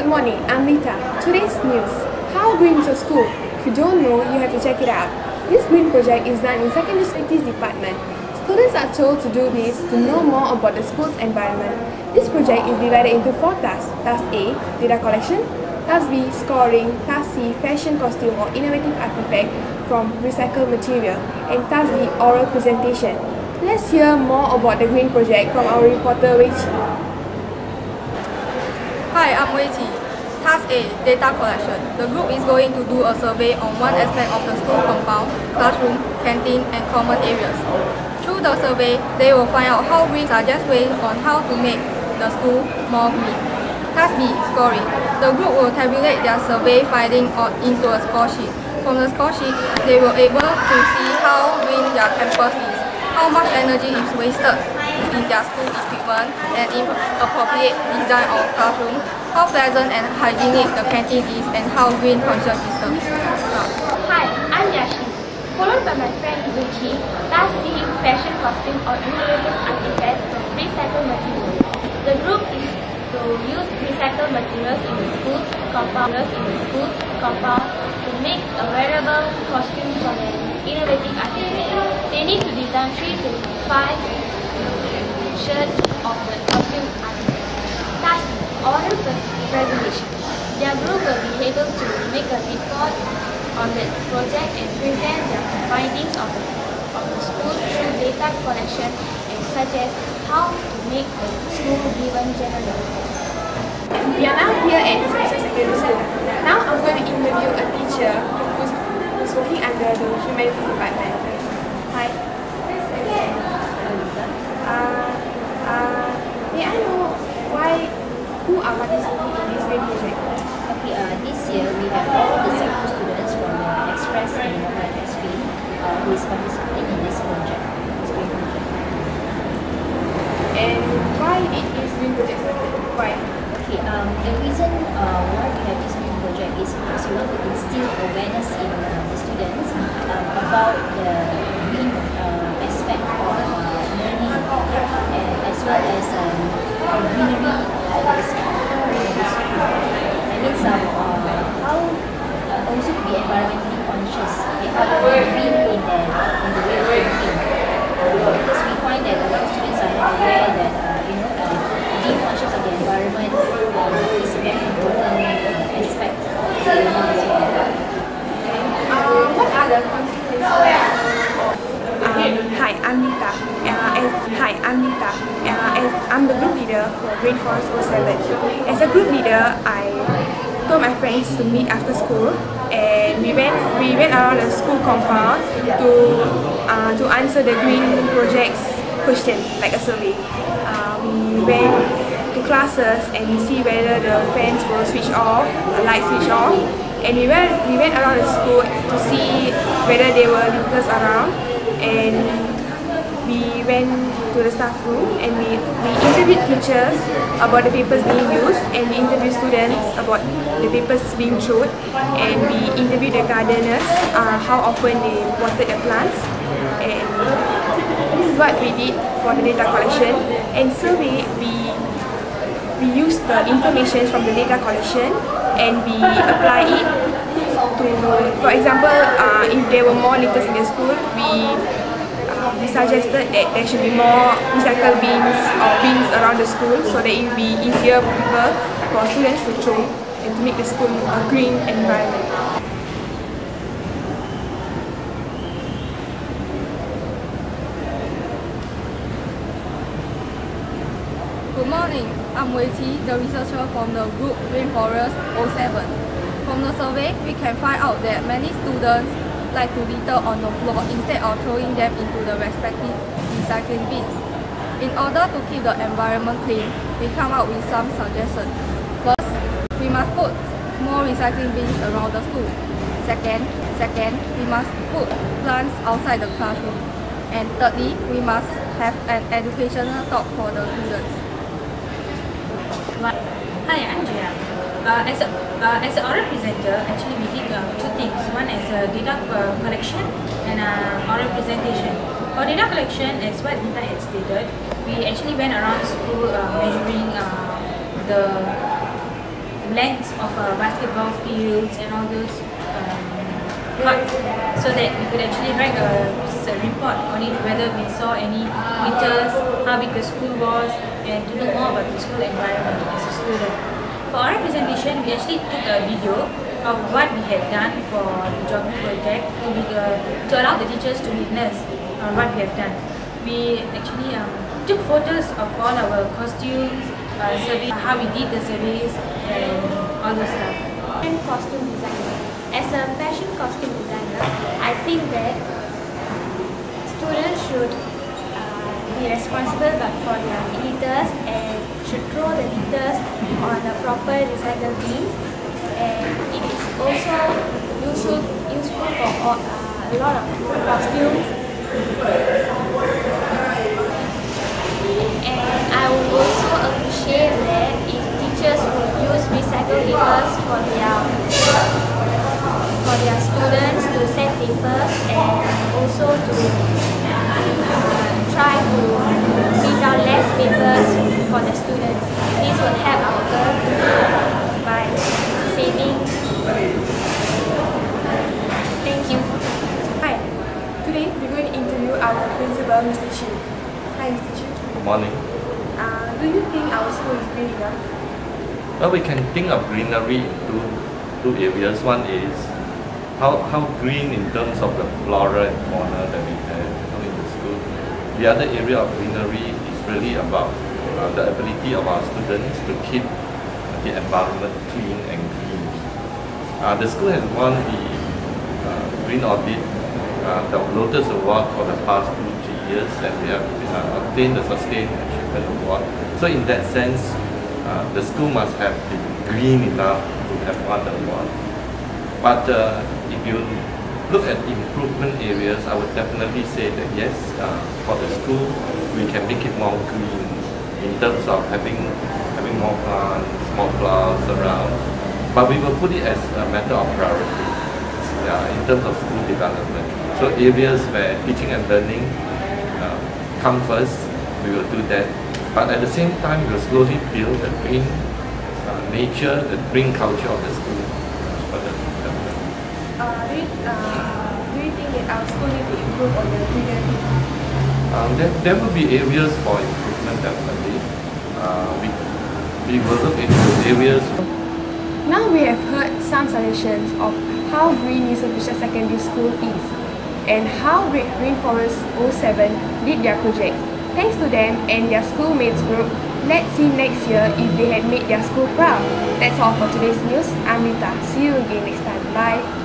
Good morning, I'm Lita. Today's news. How green is your school? If you don't know, you have to check it out. This green project is done in Secondary Studies Department. Students are told to do this to know more about the school's environment. This project is divided into 4 tasks. Task A, data collection. Task B, scoring. Task C, fashion costume or innovative artifact from recycled material. And Task D, oral presentation. Let's hear more about the green project from our reporter Wei Qi. Hi, I'm Wei Qi. Task A, data collection. The group is going to do a survey on one aspect of the school compound, classroom, canteen, and common areas. Through the survey, they will find out how green suggest ways on how to make the school more green. Task B, scoring. The group will tabulate their survey findings into a score sheet. From the score sheet, they will be able to see how green their campus is, how much energy is wasted in their school equipment and inappropriate design of classroom, how pleasant and hygienic the canteen is, and how green conscious is the staff. Hi, I'm Yashi. Followed by my friend Gucci, Task C, fashion costume or innovative artifact from recycled materials. The group is to use recycled materials in the school compound to make a wearable costume from an innovative artifact. They need to design 3 to 5 shirts of the costume artifact. Task oral presentation. Their group will be able to make a report on the project and present their findings of the school through data collection and suggest how to make the school given generally. We are now here at Special Secondary School. Now I'm going to interview a teacher who's working under the Humanities Department. Hi. May I know who are participating in this green project? Okay, this year we have all the secondary students from Express and Normal SP who is participating in this project. And why is this green project started? Why? Okay, the reason why we have this green project is because we want to instill awareness in the students about the green aspect of learning and as well as greenery aspect of the school. That means how also to be environmentally conscious and how to be green in the way of thinking. Because we find that a lot of students are not aware that being conscious of the environment is a very important aspect of the learning as well. What are the consequences? Hi, I'm Lita. As I'm the group leader for Rainforest 07. As a group leader, I told my friends to meet after school, and we went around the school compound to answer the green project's question, like a survey. We went to classes and we see whether the fans were switched off, the lights switched off, and we went around the school to see whether there were litters around, and we went to the staff room and we interviewed teachers about the papers being used, and we interviewed students about the papers being thrown, and we interviewed the gardeners how often they watered the plants. And this is what we did for the data collection. And survey, we used the information from the data collection and we apply it to, for example, if there were more litters in the school, we suggested that there should be more recycle bins or bins around the school so that it will be easier for students to throw and to make the school a green environment. Good morning, I'm Wei Qi, the researcher from the group Rainforest 07. From the survey, we can find out that many students like to litter on the floor instead of throwing them into the respective recycling bins. In order to keep the environment clean, we come up with some suggestions. First, we must put more recycling bins around the school. Second, we must put plants outside the classroom. And thirdly, we must have an educational talk for the students. Hi, I'm Jaya. As an oral presenter, actually we did 2 things. One is data collection and oral presentation. For data collection, as what Nita had stated, we actually went around school measuring the lengths of basketball fields and all those parts, so that we could actually write a report on it, whether we saw any meters, how big the school was, and to know more about the school environment as a student. For our presentation, we actually took a video of what we had done for the geography project to allow the teachers to witness what we have done. We actually took photos of all our costumes, survey, how we did the surveys, and all those stuff. And costume designer. As a fashion costume designer, I think that students should be responsible for their litters and should throw the litters on the proper recycle bins. And it is also useful for a lot of costumes. And I would also appreciate that if teachers would use recycled papers for their students to send papers, and also to try to print out less papers for the students. This will help our girl by saving. Thank you. Hi, today we're going to interview our principal, Mr. Chu. Hi, Mr. Chu. Good morning. Do you think our school is green enough? Well, we can think of greenery in two areas. One is how green in terms of the flora and fauna that we have in the school. The other area of greenery is really about the ability of our students to keep the environment clean and green. The school has won the Green Audit, the Lotus Award for the past 2-3 years, and we have obtained the Sustained Achievement Award. So in that sense, the school must have been green enough to have won the award. But if you look at improvement areas, I would definitely say that yes, for the school, we can make it more green in terms of having more plants, more flowers around. But we will put it as a matter of priority in terms of school development. So areas where teaching and learning come first, we will do that. But at the same time, we will slowly build the green nature, the green culture of the school. Do you think that our school needs to improve on the greenery? There will be areas for improvement definitely. We will look into areas. Now we have heard some suggestions of how green Yusof Ishak Secondary School is and how Rainforest 07 did their project. Thanks to them and their schoolmates group, let's see next year if they had made their school proud. That's all for today's news. I'm Rita. See you again next time. Bye.